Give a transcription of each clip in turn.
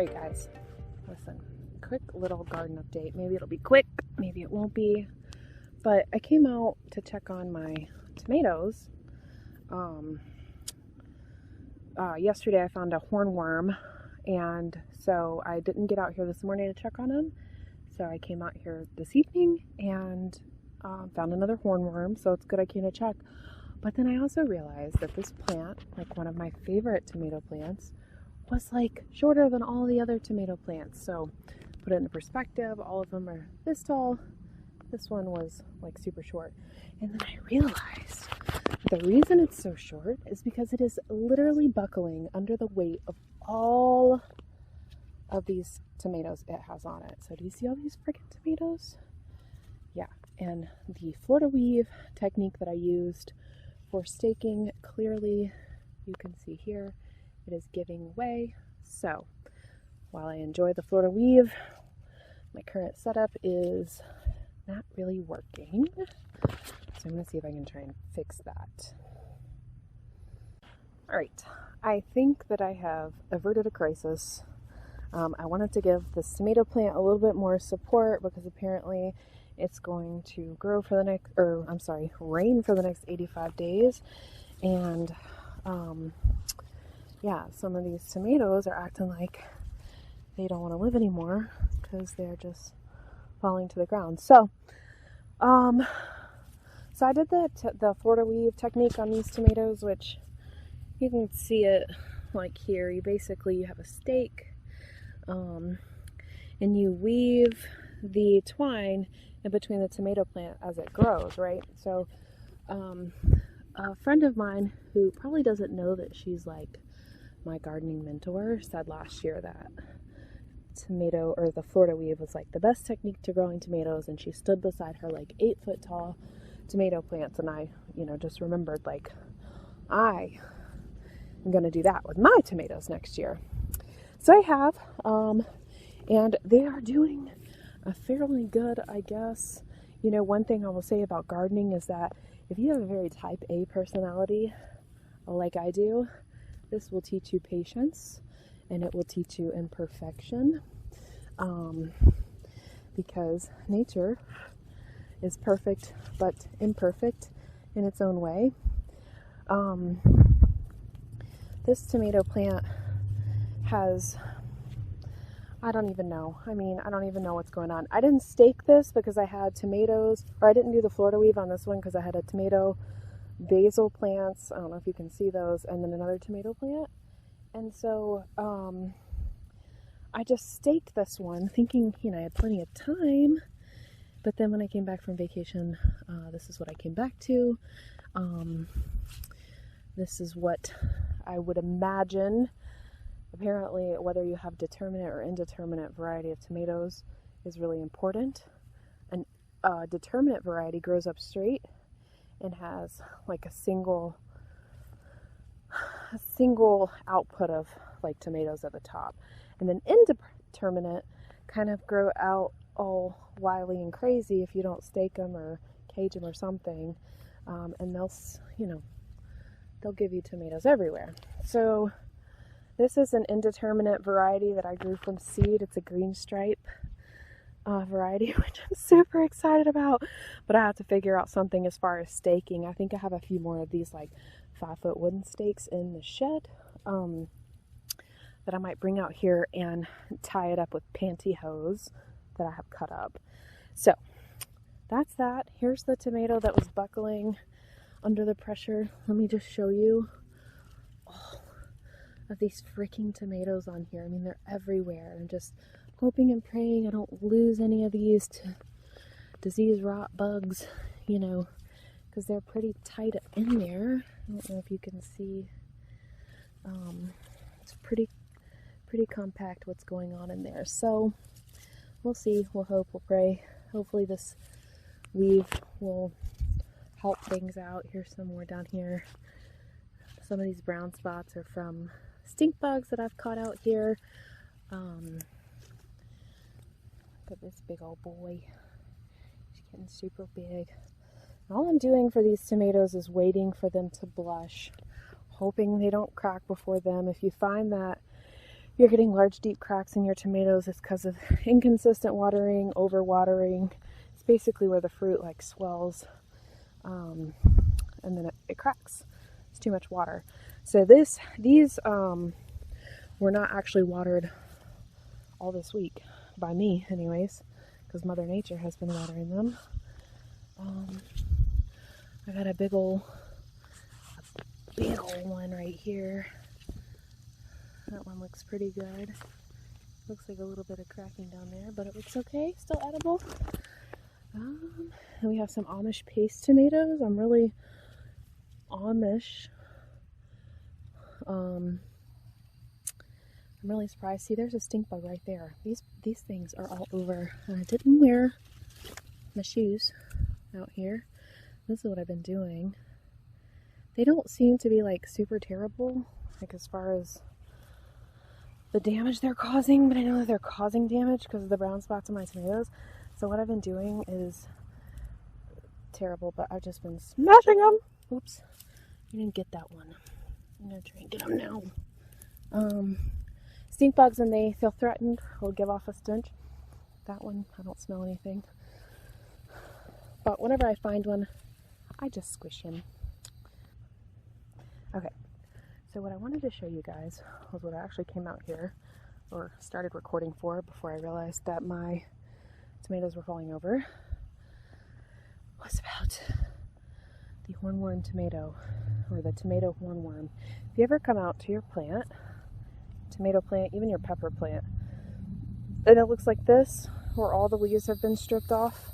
Alright guys, listen, quick little garden update. Maybe it'll be quick, maybe it won't be, but I came out to check on my tomatoes. Yesterday I found a hornworm, and so I didn't get out here this morning to check on them. So I came out here this evening and found another hornworm, so it's good I came to check. But then I also realized that this plant, like one of my favorite tomato plants, was like shorter than all the other tomato plants. So put it into perspective, all of them are this tall. This one was like super short. And then I realized the reason it's so short is because it is literally buckling under the weight of all of these tomatoes it has on it. So do you see all these freaking tomatoes? Yeah, and the Florida weave technique that I used for staking, clearly you can see here, it is giving way. So while I enjoy the Florida weave, my current setup is not really working. So I'm gonna see if I can try and fix that. All right, I think that I have averted a crisis. I wanted to give this tomato plant a little bit more support because apparently it's going to grow for the next, rain for the next 85 days. And yeah, some of these tomatoes are acting like they don't want to live anymore because they're just falling to the ground. So I did the Florida weave technique on these tomatoes, which you can see it like here. You have a stake, and you weave the twine in between the tomato plant as it grows, right? So a friend of mine who probably doesn't know that she's like my gardening mentor said last year that the Florida weave was like the best technique to growing tomatoes, and she stood beside her like 8-foot tall tomato plants, and I just remembered, like, I am gonna do that with my tomatoes next year. So I have, and they are doing a fairly good, I guess. One thing I will say about gardening is that if you have a very type A personality like I do, this will teach you patience and it will teach you imperfection, because nature is perfect but imperfect in its own way. This tomato plant has, I don't even know what's going on. I didn't stake this because I had tomatoes, or I didn't do the Florida weave on this one because I had a tomato basil plants. I don't know if you can see those, and then another tomato plant. And so I just staked this one thinking, I had plenty of time. But then when I came back from vacation, this is what I came back to. This is what I would imagine. Apparently, whether you have determinate or indeterminate variety of tomatoes is really important. An determinate variety grows up straight and has like a single output of like tomatoes at the top. And then indeterminate kind of grow out all wily and crazy if you don't stake them or cage them or something. And they'll give you tomatoes everywhere. So this is an indeterminate variety that I grew from seed. It's a green stripe variety, which I'm super excited about. But I have to figure out something as far as staking. I think I have a few more of these like 5-foot wooden stakes in the shed that I might bring out here and tie it up with pantyhose that I have cut up. So that's that. Here's the tomato that was buckling under the pressure. Let me just show you all of these freaking tomatoes on here. I mean, they're everywhere. I'm just hoping and praying I don't lose any of these to disease, rot, bugs, because they're pretty tight in there. I don't know if you can see. It's pretty compact what's going on in there. So we'll see, we'll hope, we'll pray. Hopefully this weave will help things out. Here's some more down here. Some of these brown spots are from stink bugs that I've caught out here. Look at this big old boy. He's getting super big. All I'm doing for these tomatoes is waiting for them to blush, hoping they don't crack before them. If you find that you're getting large deep cracks in your tomatoes, it's because of inconsistent watering, over watering. It's basically where the fruit like swells, and then it cracks. It's too much water. So these were not actually watered all this week, by me anyways, because Mother Nature has been watering them. I got a big old one right here. That one looks pretty good. Looks like a little bit of cracking down there, but it looks okay, still edible. And we have some Amish paste tomatoes. I'm really Amish. I'm really surprised. See, there's a stink bug right there. These things are all over. And I didn't wear my shoes out here. This is what I've been doing. They don't seem to be like super terrible, like as far as the damage they're causing, but I know that they're causing damage because of the brown spots on my tomatoes. So what I've been doing is terrible, but I've just been smashing them. Oops, you didn't get that one. I'm gonna try and get them now. Stink bugs, when they feel threatened, will give off a stench. That one, I don't smell anything. But whenever I find one, I just squish him. Okay, so what I wanted to show you guys was what I actually came out here, or started recording for, before I realized that my tomatoes were falling over, was about the hornworm tomato, or the tomato hornworm. If you ever come out to your plant, tomato plant, even your pepper plant, and it looks like this, where all the leaves have been stripped off,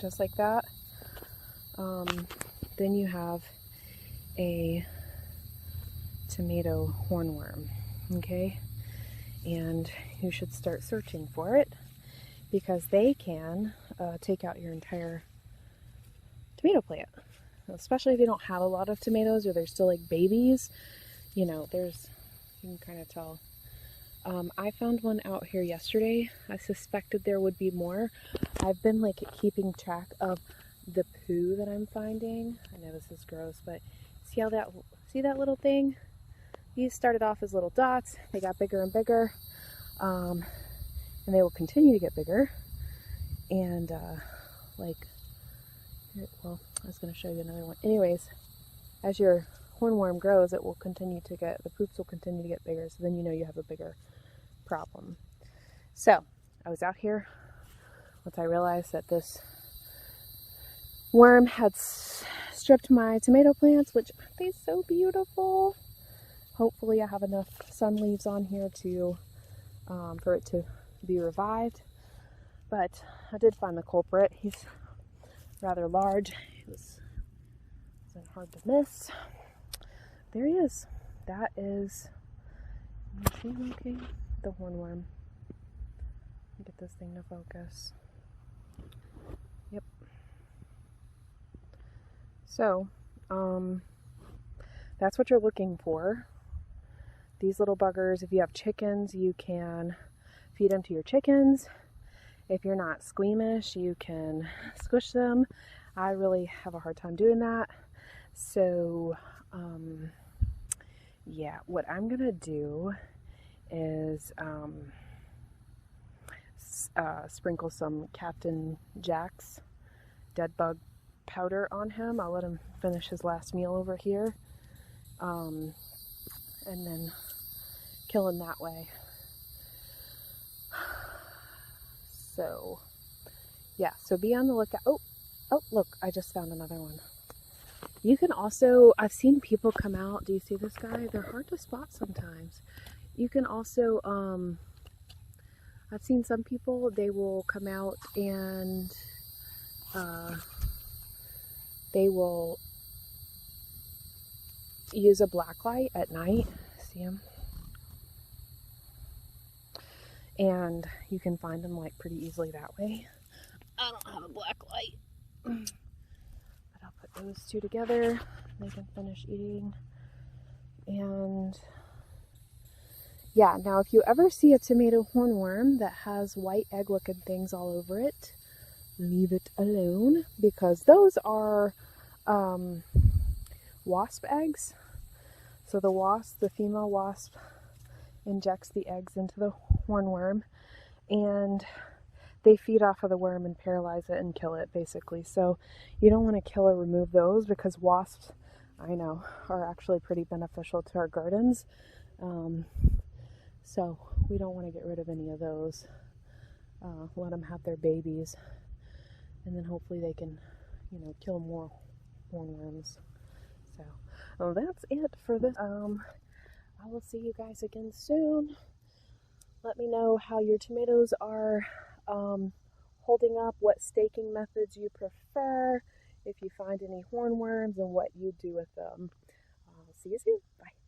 just like that, then you have a tomato hornworm, okay? And you should start searching for it, because they can take out your entire tomato plant, especially if you don't have a lot of tomatoes or they're still like babies. You know, you can kind of tell. I found one out here yesterday. I suspected there would be more. I've been like keeping track of the poo that I'm finding. I know this is gross, but see that little thing? These started off as little dots. They got bigger and bigger, and they will continue to get bigger. And well, I was going to show you another one. Anyways, as your hornworm grows, it will continue to get, the poops will continue to get bigger, so then you know you have a bigger problem. So, I was out here once I realized that this worm had stripped my tomato plants, which aren't they so beautiful? Hopefully I have enough sun leaves on here to for it to be revived. But I did find the culprit. He's rather large. It wasn't hard to miss. There he is. That is, see him okay? The hornworm. Get this thing to focus. Yep. So, that's what you're looking for. These little buggers, if you have chickens, you can feed them to your chickens. If you're not squeamish, you can squish them. I really have a hard time doing that. So, yeah, what I'm gonna do is sprinkle some Captain Jack's dead bug powder on him. I'll let him finish his last meal over here, and then kill him that way. So, yeah, so be on the lookout. Oh, look, I just found another one. You can also, I've seen people come out, do you see this guy? They're hard to spot sometimes. You can also, I've seen some people, they will come out and they will use a black light at night. See them? And you can find them like pretty easily that way. I don't have a black light, but I'll put those two together. They can finish eating. And yeah, now if you ever see a tomato hornworm that has white egg looking things all over it, leave it alone, because those are wasp eggs. So the female wasp injects the eggs into the hornworm, and they feed off of the worm and paralyze it and kill it, basically. So you don't want to kill or remove those, because wasps, I know, are actually pretty beneficial to our gardens. So we don't want to get rid of any of those. Let them have their babies, and then hopefully they can, kill more hornworms. So, well, that's it for this. I will see you guys again soon. Let me know how your tomatoes are holding up, what staking methods you prefer, if you find any hornworms, and what you do with them. I'll see you soon. Bye.